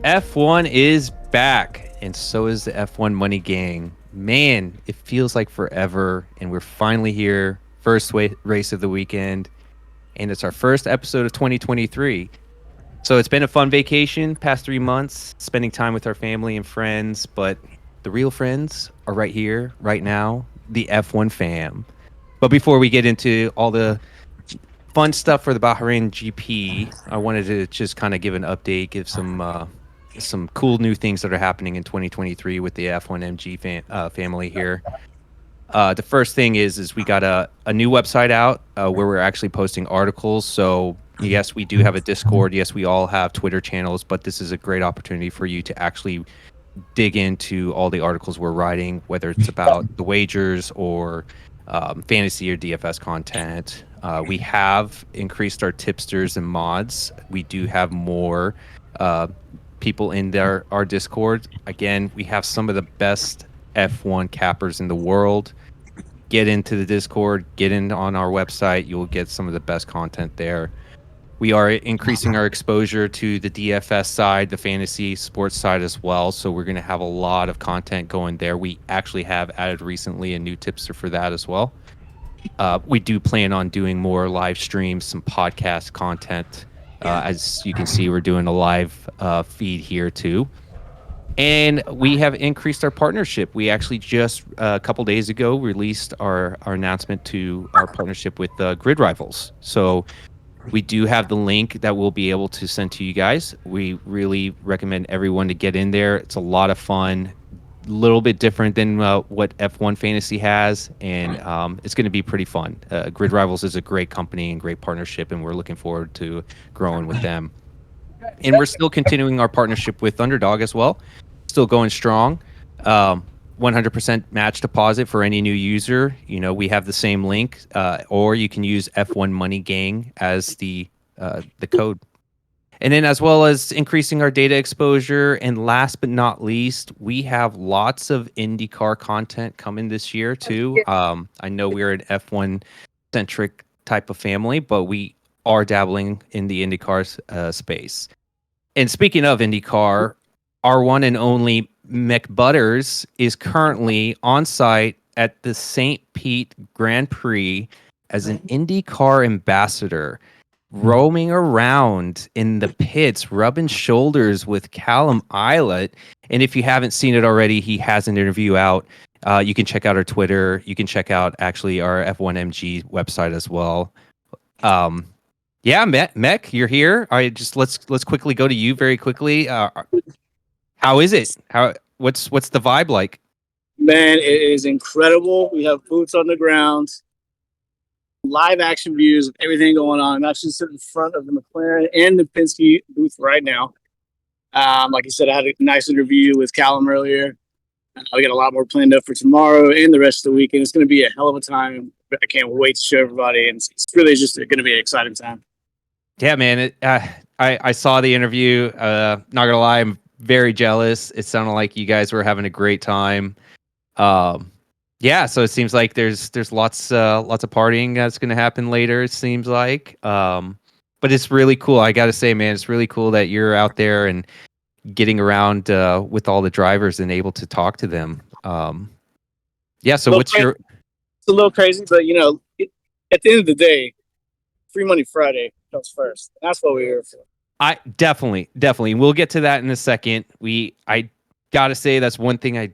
F1 is back, and so is the F1 Money Gang. Man, it feels like forever, and we're finally here. Race of the weekend, and it's our first episode of 2023. So it's been a fun vacation, past 3 months, spending time with our family and friends, but the real friends are right here, right now, the F1 fam. But before we get into all the fun stuff for the Bahrain GP, I wanted to just kind of give an update, give some cool new things that are happening in 2023 with the F1MG family here. The first thing is we got a new website out where we're actually posting articles. So yes, we do have a Discord. Yes, we all have Twitter channels, but this is a great opportunity for you to actually dig into all the articles we're writing, whether it's about the wagers or fantasy or DFS content. We have increased our tipsters and mods. We do have more people in our Discord. Again, we have some of the best F1 cappers in the world. Get into the Discord, get in on our website. You'll get some of the best content there. We are increasing our exposure to the DFS side, the fantasy sports side as well. So we're going to have a lot of content going there. We actually have added recently a new tipster for that as well. We do plan on doing more live streams, some podcast content. As you can see, we're doing a live feed here too. And we have increased our partnership. We actually just a couple days ago released our announcement to our partnership with Grid Rivals. So we do have the link that we'll be able to send to you guys. We really recommend everyone to get in there. It's a lot of fun, a little bit different than what F1 Fantasy has, and it's going to be pretty fun. Grid Rivals is a great company and great partnership, and we're looking forward to growing with them. And we're still continuing our partnership with Underdog as well. Still going strong. 100% match deposit for any new user. You know, we have the same link, or you can use F1 Money Gang as the code. And then as well as increasing our data exposure. And last but not least, we have lots of IndyCar content coming this year too. I know we're an F1 centric type of family, but we are dabbling in the IndyCar space. And speaking of IndyCar, our one and only Mick Butters is currently on site at the St. Pete Grand Prix as an IndyCar ambassador, roaming around in the pits, rubbing shoulders with Callum Ilott. And if you haven't seen it already, he has an interview out. You can check out our Twitter. You can check out actually our F1MG website as well. Yeah, Mech, you're here. All right, just let's quickly go to you very quickly. How is it? What's the vibe like? Man, it is incredible. We have boots on the ground, live action views of everything going on. I'm actually sitting in front of the McLaren and the Penske booth right now. Like you said, I had a nice interview with Callum earlier. We got a lot more planned up for tomorrow and the rest of the weekend. It's going to be a hell of a time. I can't wait to show everybody. And it's really just going to be an exciting time. Yeah, man. I saw the interview. Not gonna lie, I'm very jealous. It sounded like you guys were having a great time. Yeah, so it seems like there's lots of partying that's gonna happen later. It seems like, but it's really cool. I gotta say, man, it's really cool that you're out there and getting around with all the drivers and able to talk to them. Yeah. So It's a little crazy, but you know, at the end of the day, Free Money Friday comes first. That's what we're here for. I definitely. We'll get to that in a second. I gotta say that's one thing I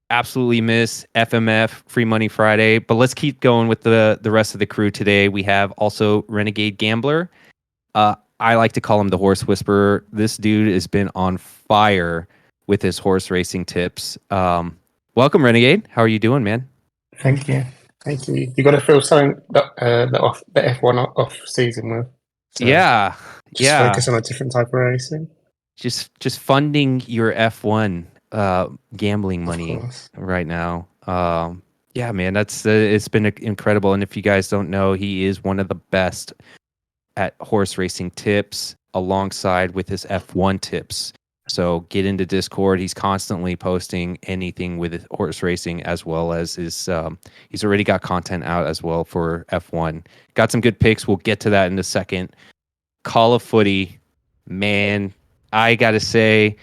absolutely miss, FMF Free Money Friday. But let's keep going with the rest of the crew today. We have also Renegade Gambler. I like to call him the Horse Whisperer. This dude has been on fire with his horse racing tips. Welcome, Renegade. How are you doing, man? Thank you. You got to feel something that the F1 off season with. So yeah. Focus on a different type of racing. Just funding your F1 gambling money right now. Yeah, man, that's it's been incredible. And if you guys don't know, he is one of the best at horse racing tips alongside with his F1 tips. So get into Discord. He's constantly posting anything with horse racing, as well as his he's already got content out as well for F1. Got some good picks. We'll get to that in a second. Call of Footy, man, I got to say,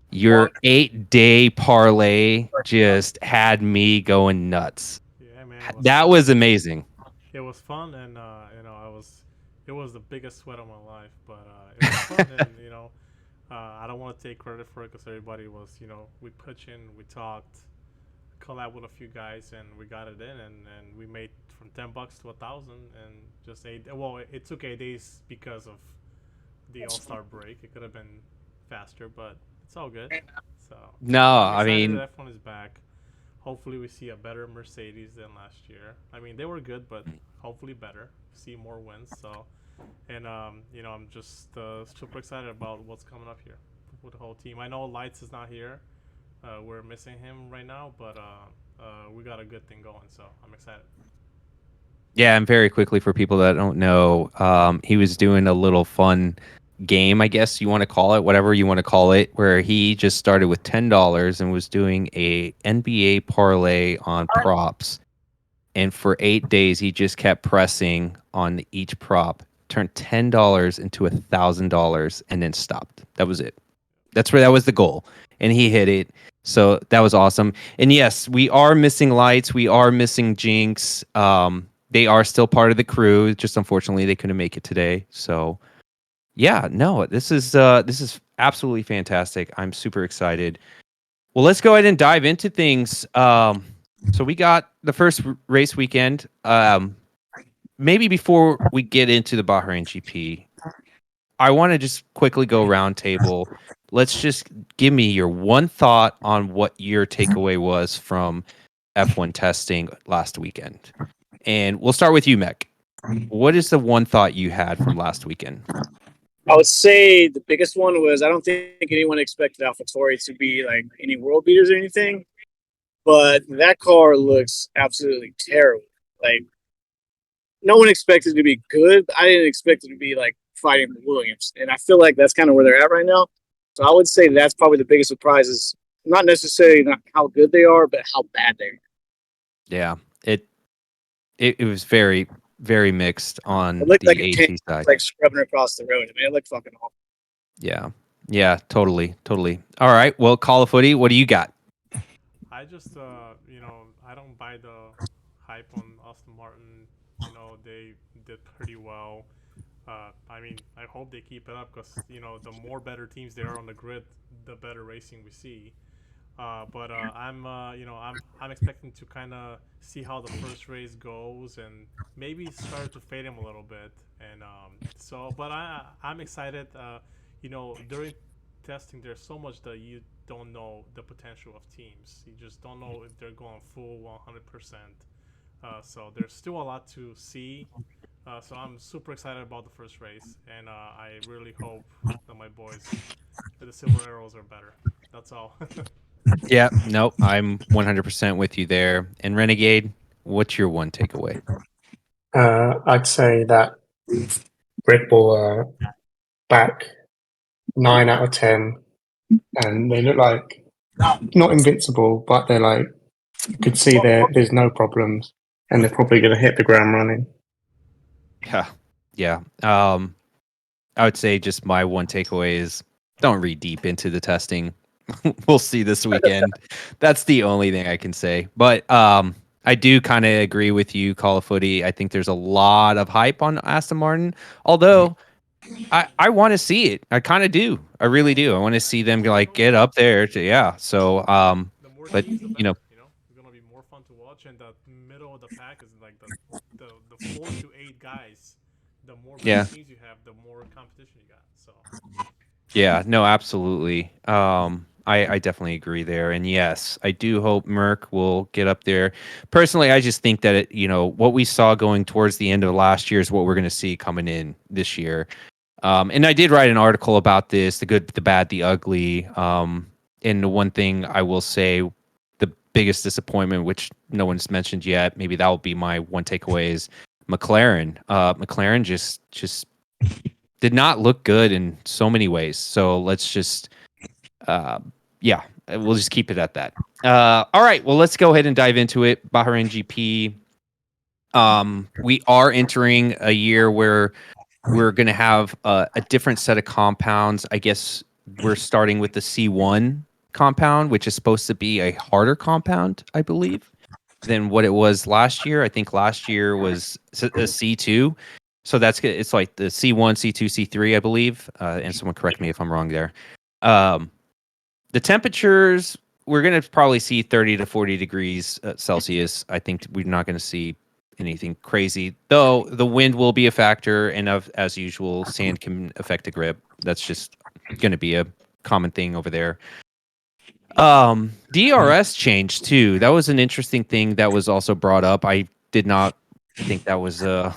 your 8-day parlay just had me going nuts. Yeah, man, it was That fun. was amazing. It was fun, and it was the biggest sweat of my life, but it was fun, and I don't want to take credit for it because everybody was, we pitched in, we talked, collab with a few guys, and we got it in, and we made from $10 to 1,000, and just eight. Well, it took 8 days because of the All Star break. It could have been faster, but it's all good. So No, I'm I excited mean, that F1 is back. Hopefully, we see a better Mercedes than last year. I mean, they were good, but hopefully better. See more wins. So, and I'm just super excited about what's coming up here with the whole team. I know Lights is not here. We're missing him right now, but we got a good thing going. So I'm excited. yeah, and very quickly for people that don't know, he was doing a little fun game, I guess you want to call it, whatever you want to call it, where he just started with $10 and was doing a NBA parlay on props. And for 8 days, he just kept pressing on each prop, turned $10 into $1,000, and then stopped. That was it. That was the goal, and he hit it. So that was awesome. And yes, we are missing Lights. We are missing Jinx. They are still part of the crew. Just unfortunately, they couldn't make it today. So yeah, no, this is absolutely fantastic. I'm super excited. Well, let's go ahead and dive into things. So we got the first race weekend. Maybe before we get into the Bahrain GP, I want to just quickly go round table. Let's just give me your one thought on what your takeaway was from F1 testing last weekend. And we'll start with you, Mech. What is the one thought you had from last weekend? I would say the biggest one was I don't think anyone expected AlphaTauri to be like any world beaters or anything, but that car looks absolutely terrible. Like no one expected it to be good. I didn't expect it to be like fighting the Williams, and I feel like that's kind of where they're at right now. So I would say that's probably the biggest surprise is not necessarily not how good they are, but how bad they are. Yeah, it was very, very mixed on It looked like the a AT tank side. like scrubbing across the road. I mean, it looked fucking awful. Yeah. Yeah, totally. Totally. All right. Well, Call of Footy, what do you got? I just I don't buy the hype on Aston Martin. They did pretty well. I mean, I hope they keep it up because the more better teams there are on the grid, the better racing we see. But I'm expecting to kind of see how the first race goes and maybe start to fade him a little bit. And but I'm excited. During testing, there's so much that you don't know the potential of teams. You just don't know if they're going full 100%. So there's still a lot to see. So I'm super excited about the first race, and I really hope that my boys, the Silver Arrows, are better. That's all. Yeah, nope, I'm 100% with you there. And Renegade, what's your one takeaway? I'd say that Red Bull are back 9 out of 10, and they look like not invincible, but they're like you could see there's no problems, and they're probably going to hit the ground running. Yeah. Yeah. I would say just my one takeaway is don't read deep into the testing. We'll see this weekend. That's the only thing I can say. But I do kind of agree with you, Call of Footy. I think there's a lot of hype on Aston Martin. Although I want to see it. I kind of do. I really do. I want to see them like get up there. Yeah. So The more but teams, the you better. know, It's gonna be more fun to watch, and the middle of the pack is like the 4 to 8 guys. The more better yeah. teams you have, the more competition you got. So Yeah, no, absolutely. I definitely agree there. And yes, I do hope Merck will get up there. Personally, I just think that what we saw going towards the end of last year is what we're going to see coming in this year. And I did write an article about this, the good, the bad, the ugly. And the one thing I will say, the biggest disappointment, which no one's mentioned yet, maybe that will be my one takeaway is McLaren. McLaren just did not look good in so many ways. So let's just, yeah, we'll just keep it at that. All right, well, let's go ahead and dive into it. Bahrain GP. We are entering a year where we're going to have a different set of compounds. I guess we're starting with the C1 compound, which is supposed to be a harder compound, I believe, than what it was last year. I think last year was a C2. So it's like the C1, C2, C3, I believe. And someone correct me if I'm wrong there. The temperatures, we're going to probably see 30 to 40 degrees Celsius. I think we're not going to see anything crazy, though the wind will be a factor. And as usual, sand can affect the grip. That's just going to be a common thing over there. DRS changed too. That was an interesting thing that was also brought up. I did not think that was I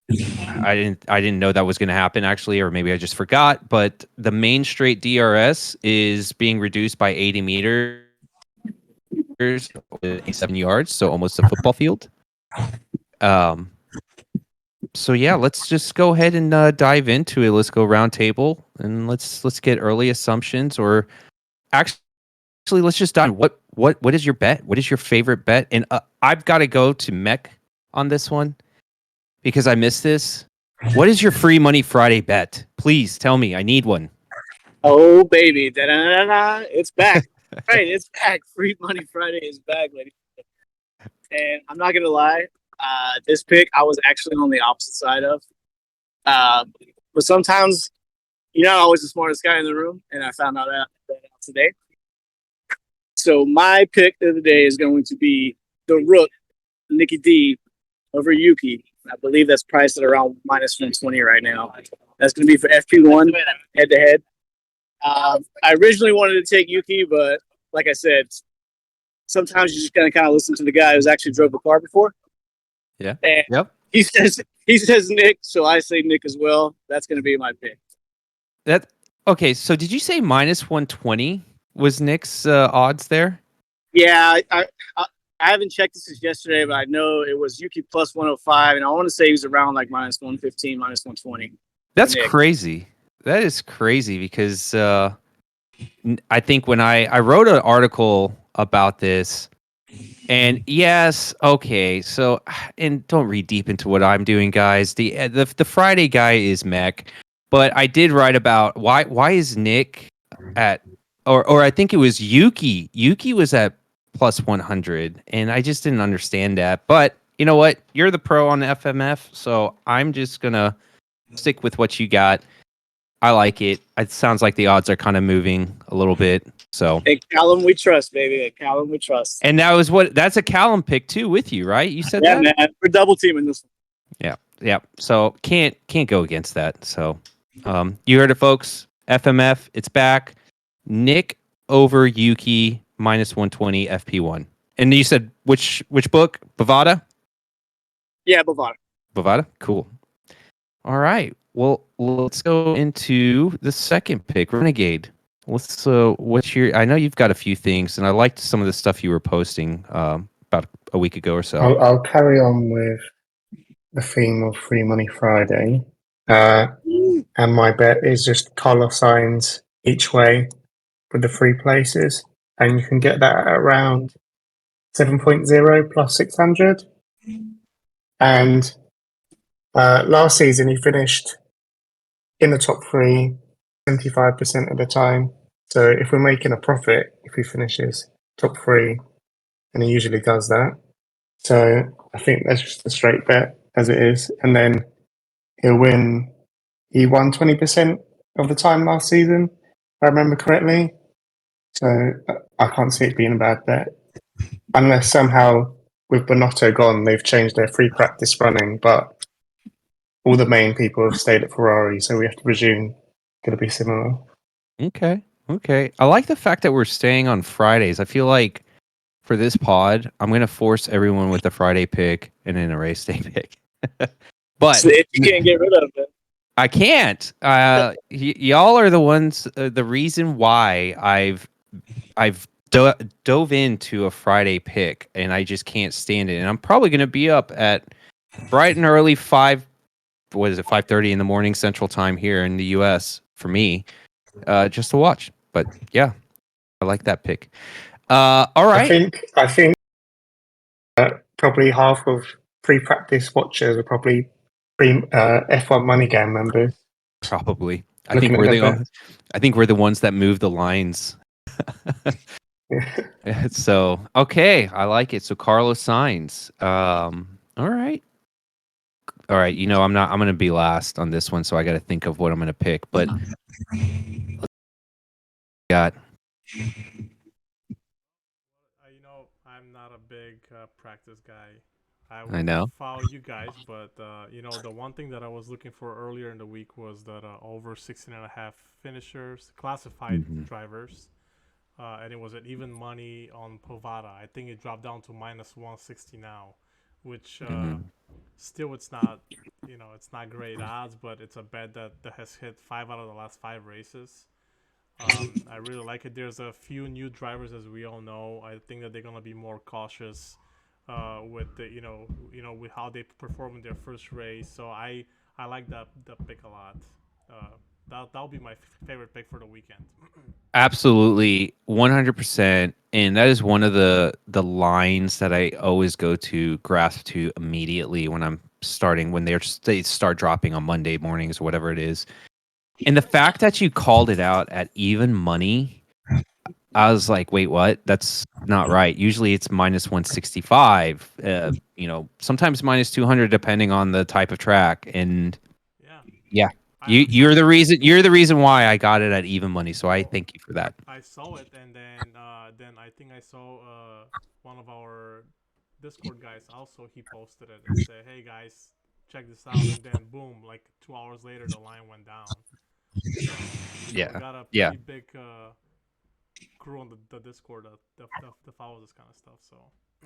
didn't know that was going to happen actually, or maybe I just forgot. But the main straight DRS is being reduced by 80 meters, 7 yards, so almost a football field. So yeah, let's just go ahead and dive into it. Let's go round table and let's get early assumptions, or actually let's just dive. What is your bet? What is your favorite bet? And I've got to go to Mech on this one because I missed this. What is your free money Friday bet? Please tell me. I need one. Oh baby, da-da-da-da. It's back. Right, it's back. Free Money Friday is back, ladies. And I'm not gonna lie, this pick I was actually on the opposite side of. But sometimes you're not always the smartest guy in the room, and I found out that out today. So my pick of the day is going to be the Rook, Nikki D, over Yuki. I believe that's priced at around minus 120 right now. That's going to be for FP1 head to head. I originally wanted to take Yuki, but like I said, sometimes you just gotta kind of listen to the guy who's actually drove the car before. Yeah. And yep. He says Nick, so I say Nick as well. That's going to be my pick. Okay. So did you say minus 120 was Nick's odds there? Yeah, I haven't checked this since yesterday, but I know it was Yuki plus 105, and I want to say he was around like minus 115, minus 120. That's crazy. That is crazy because I think when I wrote an article about this, and yes, okay, so and don't read deep into what I'm doing, guys. The Friday guy is Mech, but I did write about why is Nick at or I think it was Yuki. Yuki was at plus 100, and I just didn't understand that. But you know what? You're the pro on the FMF, so I'm just gonna stick with what you got. I like it. It sounds like the odds are kind of moving a little bit. So at Callum we trust, baby. At Callum we trust. And that's a Callum pick too with you, right? You said that? Yeah, man. We're double teaming this one. Yeah. So can't go against that. So you heard it, folks. FMF, it's back. Nick over Yuki minus 120 FP1. And you said which book? Bovada? Yeah, Bovada. Bovada? Cool. All right. Well, let's go into the second pick, Renegade. What's your? I know you've got a few things, and I liked some of the stuff you were posting about a week ago or so. I'll carry on with the theme of Free Money Friday, and my bet is just color signs each way with the free places, and you can get that at around 7.0 plus 600. And last season, he finished in the top three 75% of the time. So if we're making a profit, if he finishes top three, and he usually does that. So I think that's just a straight bet as it is. And then he'll win. He won 20% of the time last season, if I remember correctly. So I can't see it being a bad bet. Unless somehow with Bonotto gone, they've changed their free practice running, but all the main people have stayed at Ferrari, so we have to presume going to be similar. Okay. I like the fact that we're staying on Fridays. I feel like for this pod, I'm going to force everyone with a Friday pick and then a race day pick. But so if you can't get rid of it. I can't. Y'all are the ones. The reason why I've dove into a Friday pick, and I just can't stand it. And I'm probably going to be up at bright and early 5:30 in the morning Central Time here in the U.S. for me, just to watch. But yeah, I like that pick. All right. I think probably half of pre-practice watchers are probably F1 Money Game members. Probably. I think Looking we're at their the I think we're the ones that move the lines. So okay, I like it. So Carlos Sainz. All right. All right. You know, I'm gonna be last on this one, so I gotta think of what I'm gonna pick. But got You know, I'm not a big practice guy. I I would know. follow you guys, but you know, the one thing that I was looking for earlier in the week was that over 16.5 finishers, classified Mhm. drivers, and it was at even money on Povada. I think it dropped down to minus 160 now, which Mhm. still it's not, you know, it's not great odds, but it's a bet that has hit 5 out of the last 5 races. I really like it. There's a few new drivers, as we all know. I think that they're gonna be more cautious with the with how they perform in their first race. So I like that pick a lot. That'll be my favorite pick for the weekend. Absolutely, 100%. And that is one of the lines that I always go to grasp to immediately when I'm starting when they start dropping on Monday mornings or whatever it is. And the fact that you called it out at even money, I was like, wait, what? That's not right. Usually it's minus 165, sometimes minus 200 depending on the type of track. And Yeah, yeah, I you're the reason why I got it at even money. So I thank you for that. I saw it, and then I think I saw one of our Discord guys also, he posted it and said, "Hey guys, check this out," and then boom, like 2 hours later, the line went down. So we Yeah. got a Yeah. pretty big crew on the Discord that follows this kind of stuff. So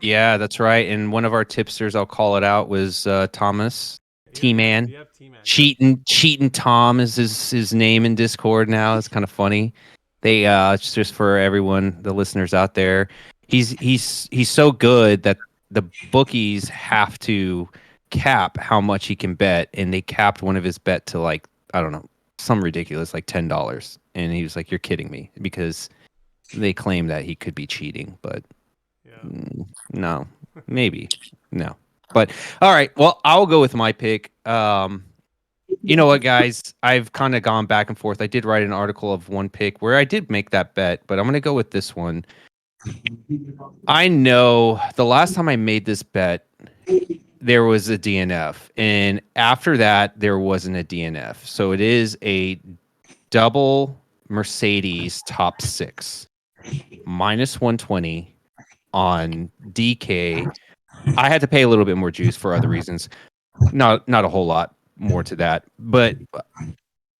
Yeah, that's right. And one of our tipsters, I'll call it out, was Thomas T Man. yeah, T-Man, yeah. Cheating Tom is his name in Discord now. It's kind of funny. They it's just for everyone, the listeners out there. He's so good that the bookies have to cap how much he can bet, and they capped one of his bet to like, I don't know, some ridiculous like $10. And he was like, "You're kidding me," because they claim that he could be cheating, but Yeah. no, maybe no. But all right, well, I'll go with my pick. You know what, guys? I've kind of gone back and forth. I did write an article of one pick where I did make that bet, but I'm going to go with this one. I know the last time I made this bet, there was a DNF, and after that, there wasn't a DNF. So it is a double Mercedes top six minus 120 on DK. I had to pay a little bit more juice for other reasons. Not a whole lot more to that, but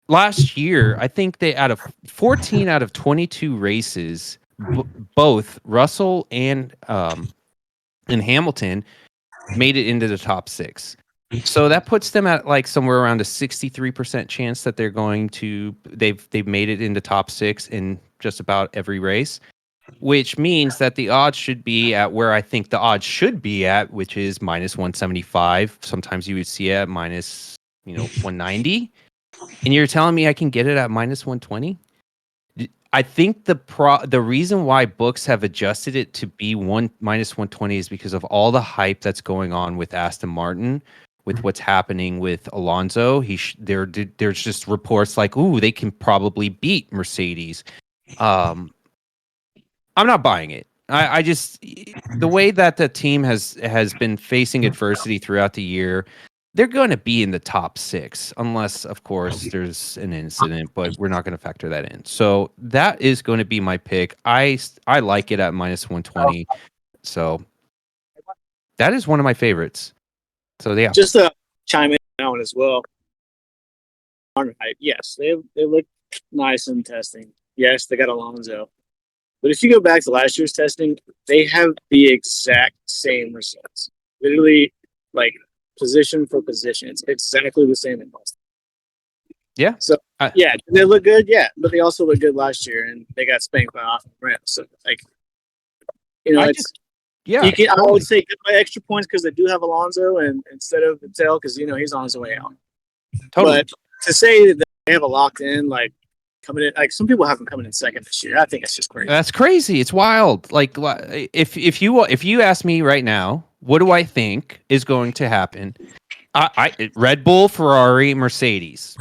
last year, I think they out of 14 out of 22 races, both Russell and Hamilton made it into the top six. So that puts them at like somewhere around a 63% chance that they've made it into top six in just about every race, which means that the odds should be at where I think the odds should be at, which is minus 175. Sometimes you would see it at minus, 190. And you're telling me I can get it at minus 120? I think the reason why books have adjusted it to be minus 120 is because of all the hype that's going on with Aston Martin, with what's happening with Alonso. There's just reports like, ooh, they can probably beat Mercedes. I'm not buying it. I just the way that the team has been facing adversity throughout the year, they're going to be in the top six, unless, of course, there's an incident. But we're not going to factor that in. So that is going to be my pick. I like it at minus 120. So that is one of my favorites. So yeah, Just to chime in on that one as well. Yes, they look nice in testing. Yes, they got Alonso. But if you go back to last year's testing, they have the exact same results. Literally, like position for position. It's exactly the same in Boston. yeah. So yeah, they look good, yeah, but they also look good last year, and they got spanked by off Gran. So like, Yeah, you can. I always say get my extra points because they do have Alonso, and instead of Vettel because he's on his way out. totally. But to say that they have a locked in like coming in, like some people have them coming in second this year. I think it's just crazy. That's crazy. It's wild. Like if you ask me right now, what do I think is going to happen? Red Bull, Ferrari, Mercedes.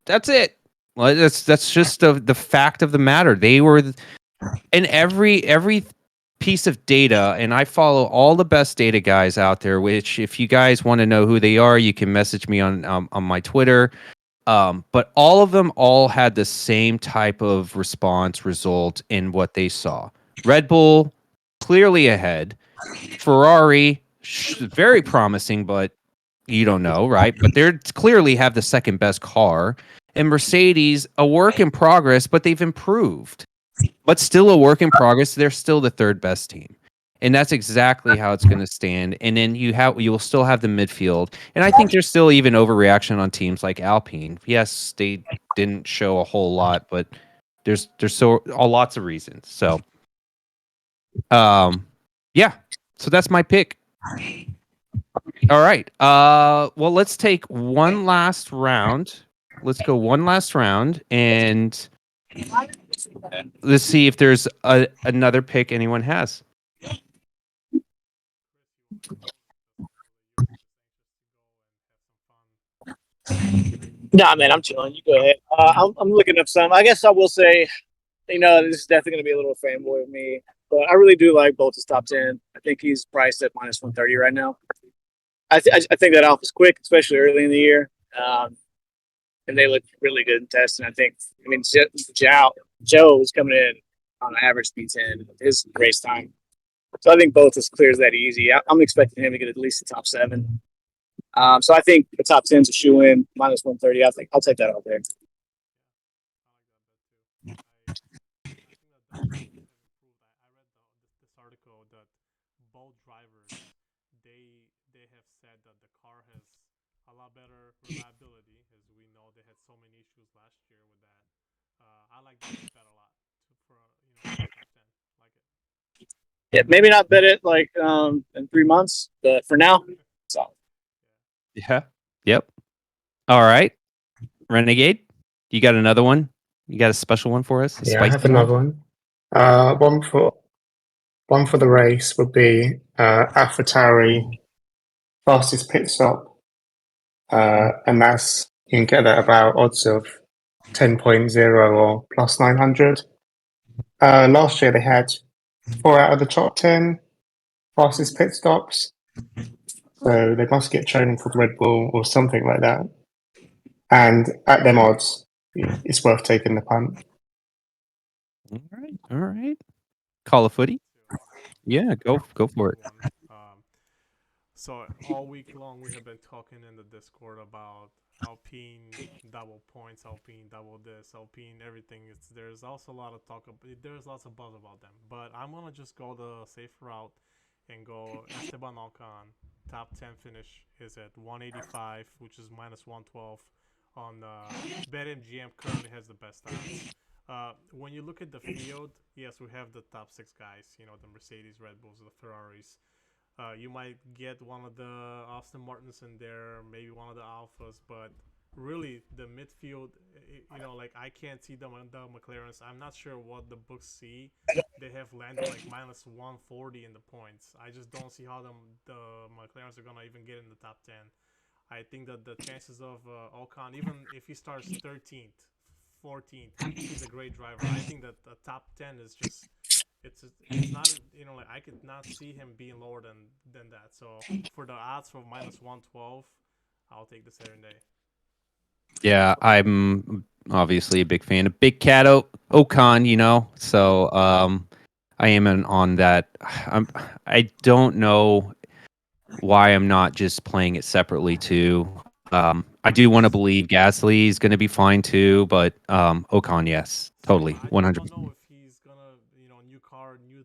That's it. Well, that's just the fact of the matter. They were, and every piece of data, and I follow all the best data guys out there. Which, if you guys want to know who they are, you can message me on my Twitter. But all of them all had the same type of response result in what they saw. Red Bull clearly ahead. Ferrari very promising, but you don't know, right? But they're clearly have the second best car. And Mercedes, a work in progress, but they've improved. But still a work in progress. They're still the third best team. And that's exactly how it's going to stand. And then you will still have the midfield. And I think there's still even overreaction on teams like Alpine. Yes, they didn't show a whole lot, but there's lots of reasons. So yeah. So that's my pick. All right. Well, let's take one last round. Let's go one last round, and let's see if there's another pick anyone has. Nah, man, I'm chilling. You go ahead. I'm looking up some. I guess I will say, this is definitely going to be a little fanboy of me, but I really do like Bolt's top 10. I think he's priced at minus 130 right now. I think that Alpha's quick, especially early in the year. And they look really good in testing. Joe is coming in on an average speed 10 his race time. So I think both as clear as that easy. I'm expecting him to get at least the top 7. So I think the top 10's a shoe in, minus 130. I think I'll take that out there. I read this article that both drivers they have said that the car has a lot better reliability, as we know they had so many issues last year with that. I like that bet a lot for top 10. Like it. Yeah, maybe not bet it like in 3 months, but for now, solid. Yeah. Yep. All right. Renegade, you got another one? You got a special one for us? Yeah, I have another one. One for the race would be AlphaTauri fastest pit stop, and that's you can get that about odds of 10.0 or plus 900. Last year they had 4 out of the top 10 fastest pit stops, so they must get training from Red Bull or something like that. And at them odds, it's worth taking the punt. All right. Call of footy. Yeah, go for it. So all week long we have been talking in the Discord about Alpine double points, Alpine double this, Alpine everything. There's also a lot of talk. There's lots of buzz about them. But I'm gonna just go the safe route and go Esteban Ocon. Top 10 finish is at 185, which is minus 112 on BetMGM. Currently has the best odds. When you look at the field, yes, we have the top 6 guys. The Mercedes, Red Bulls, the Ferraris. You might get one of the Aston Martins in there, maybe one of the Alphas, but really the midfield, I can't see the McLarens. I'm not sure what the books see. They have landed like minus 140 in the points. I just don't see how the McLarens are gonna even get in the top 10. I think that the chances of Ocon, even if he starts 13th, 14th, he's a great driver. I think that the top 10 is just. It's not I could not see him being lower than that. So for the odds for minus 112, I'll take the Saturday. Yeah, I'm obviously a big fan of Big Cat Ocon, so I am on that. I don't know why I'm not just playing it separately too. I do want to believe Gasly is going to be fine too, but Ocon, yes, totally, 100%. I don't know if he's gonna, new car, new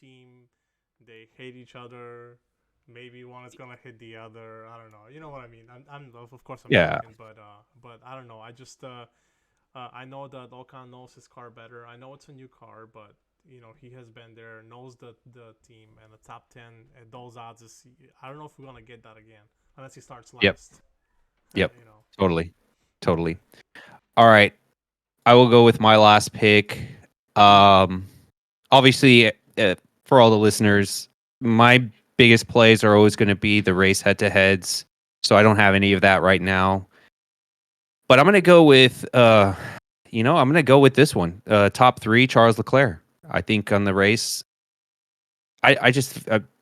team, they hate each other. Maybe one is gonna hit the other. I don't know. You know what I mean? I'm of course I'm joking, but I don't know. I just I know that Ocon knows his car better. I know it's a new car, but he has been there, knows the team, and the top 10 at those odds is. I don't know if we're gonna get that again unless he starts last. Yep. Totally. All right. I will go with my last pick. Obviously, for all the listeners, my biggest plays are always going to be the race head-to-heads. So I don't have any of that right now. But I'm going to go with I'm going to go with this one. Top 3, Charles Leclerc. I think on the race, I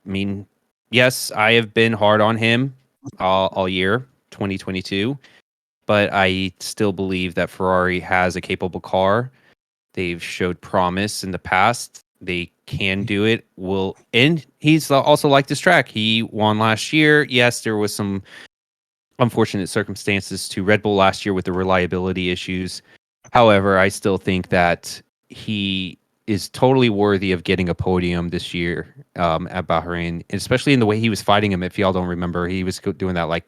mean, yes, I have been hard on him all year, 2022, but I still believe that Ferrari has a capable car. They've showed promise in the past. They can do it. And he's also like this track. He won last year. Yes, there was some unfortunate circumstances to Red Bull last year with the reliability issues. However, I still think that he is totally worthy of getting a podium this year at Bahrain, especially in the way he was fighting him. If y'all don't remember, he was doing that like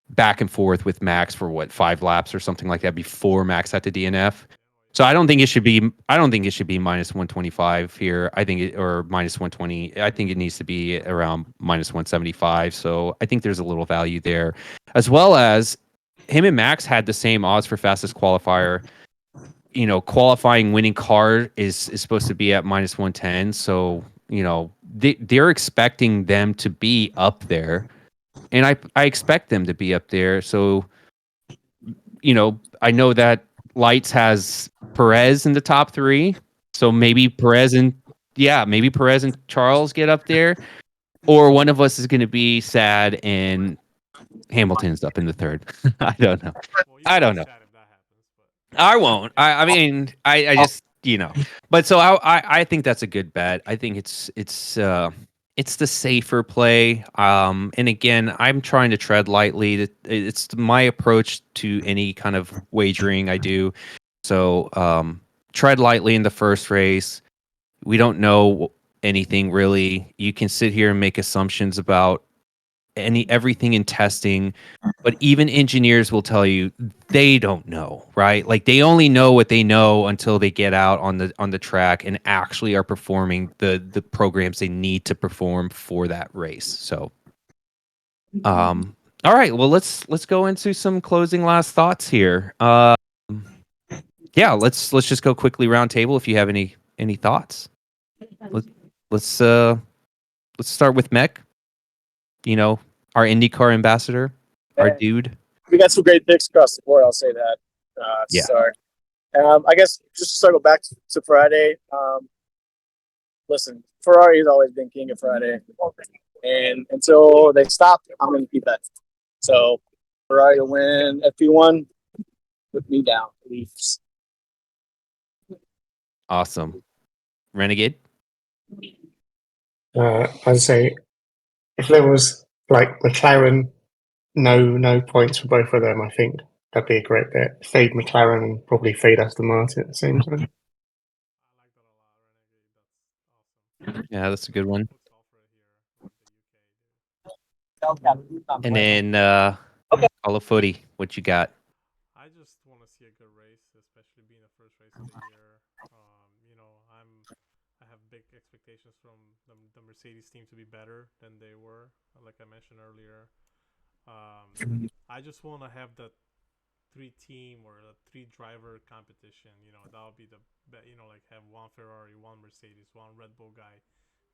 back and forth with Max for 5 laps or something like that before Max had to DNF. So I don't think it should be minus 125 here. I think or minus 120. I think it needs to be around minus 175. So I think there's a little value there, as well as him and Max had the same odds for fastest qualifier. Qualifying winning car is supposed to be at minus 110. So they're expecting them to be up there, and I expect them to be up there. So I know that Lights has Perez in the top 3. So maybe Perez and Charles get up there, or one of us is going to be sad and Hamilton's up in the 3rd. I don't know. Well, I don't know. sad if that happens, but I won't. I mean, I just But so I think that's a good bet. I think it's the safer play. And again, I'm trying to tread lightly. It's my approach to any kind of wagering I do. So tread lightly in the first race. We don't know anything really. You can sit here and make assumptions about everything in testing, but even engineers will tell you they don't know, right? Like they only know what they know until they get out on the track and actually are performing the programs they need to perform for that race. So all right, well let's go into some closing last thoughts here. Yeah, let's just go quickly round table if you have any thoughts. Let's start with Mech. Our IndyCar ambassador, our dude. We got some great picks across the board. I'll say that. Yeah. Start. I guess just to circle back to Friday. Listen, Ferrari has always been king of Friday, and until they stop, I'm going to keep that. So Ferrari to win FP1, put me down, Leafs. Awesome. Renegade. I'd say if there was like McLaren, no points for both of them, I think that'd be a great bet. Fade McLaren and probably fade Aston Martin at the same time. I like that a lot, Renegade. That's awesome. Yeah, that's a good one. Puts off right here, like the UK. And then Call of Footy, what you got? I just want to see a good race, especially being the first race of the year. I have big expectations from the Mercedes team to be better than they were, like I mentioned earlier. I just want to have the 3-team or the 3-driver competition. That would be the like have one Ferrari, one Mercedes, one Red Bull guy,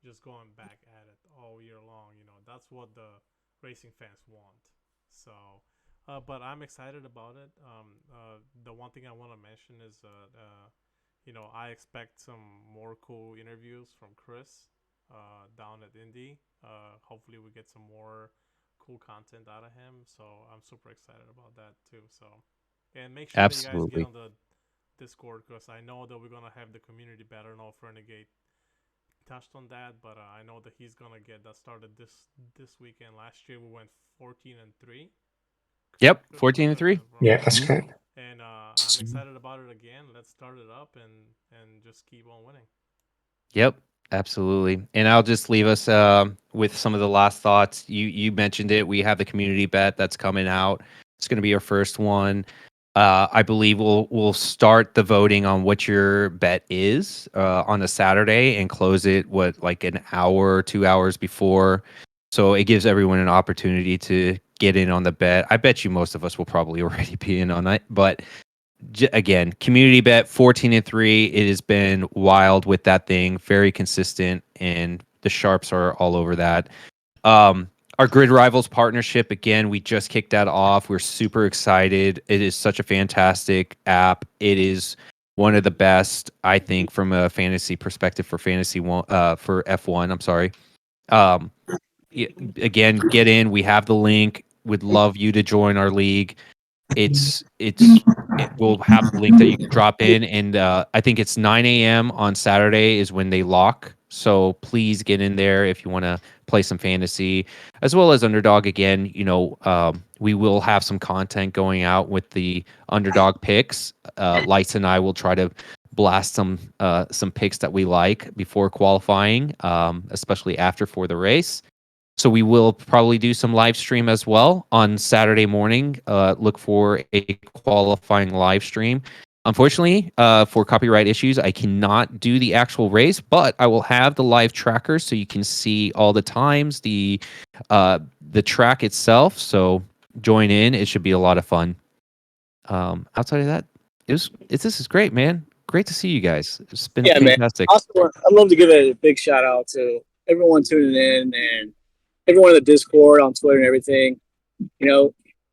just going back at it all year long. That's what the racing fans want. So. But I'm excited about it. The one thing I want to mention is, I expect some more cool interviews from Chris down at Indy. Hopefully, we get some more cool content out of him. So I'm super excited about that too. So, and make sure that you guys get on the Discord, because I know that we're gonna have the community better. I don't know if Renegade touched on that, but I know that he's gonna get that started this weekend. Last year we went 14-3. Yep, 14-3. Yeah, that's correct. And I'm excited about it again. Let's start it up and just keep on winning. Yep, absolutely. And I'll just leave us with some of the last thoughts. You mentioned it. We have the community bet that's coming out. It's going to be our first one. I believe we'll start the voting on what your bet is on a Saturday and close it like an hour or 2 hours before. So it gives everyone an opportunity to get in on the bet. I bet you most of us will probably already be in on it. But again, community bet 14-3. It has been wild with that thing, very consistent, and the sharps are all over that. Our Grid Rivals partnership, again, we just kicked that off. We're super excited. It is such a fantastic app. It is one of the best, I think, from a fantasy perspective for for F1. I'm sorry. Um, Again, get in. We have the link. Would love you to join our league. We'll have the link that you can drop in, and I think it's 9 a.m. on Saturday is when they lock. So please get in there if you want to play some fantasy, as well as Underdog. Again, we will have some content going out with the Underdog picks. Lights and I will try to blast some picks that we like before qualifying, especially after for the race. So we will probably do some live stream as well on Saturday morning. Look for a qualifying live stream. Unfortunately, for copyright issues, I cannot do the actual race, but I will have the live tracker so you can see all the times, the track itself. So join in; it should be a lot of fun. Outside of that, this is great, man. Great to see you guys. It's been fantastic. Man. Also, I'd love to give a big shout out to everyone tuning in and everyone in the Discord, on Twitter, and everything.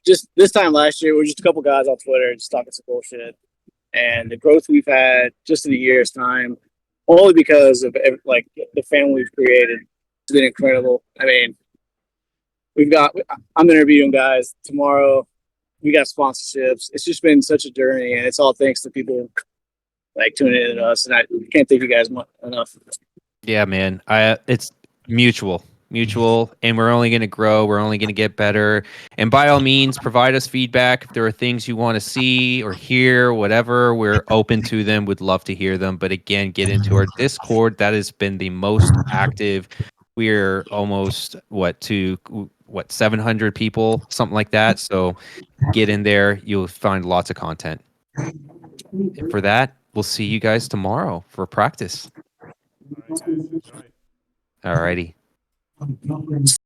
Just this time last year, we were just a couple guys on Twitter just talking some bullshit. And the growth we've had just in a year's time, only because of the family we've created, has been incredible. I mean, I'm interviewing guys tomorrow. We got sponsorships. It's just been such a journey, and it's all thanks to people like tuning in to us. And I can't thank you guys enough. Yeah, man. It's mutual, and we're only going to grow. We're only going to get better. And by all means, provide us feedback if there are things you want to see or hear, whatever. We're open to them. Would love to hear them. But again, get into our Discord. That has been the most active. We're almost 700 people, something like that. So get in there. You'll find lots of content. And for that, we'll see you guys tomorrow for practice. All right, guys, enjoy. All righty.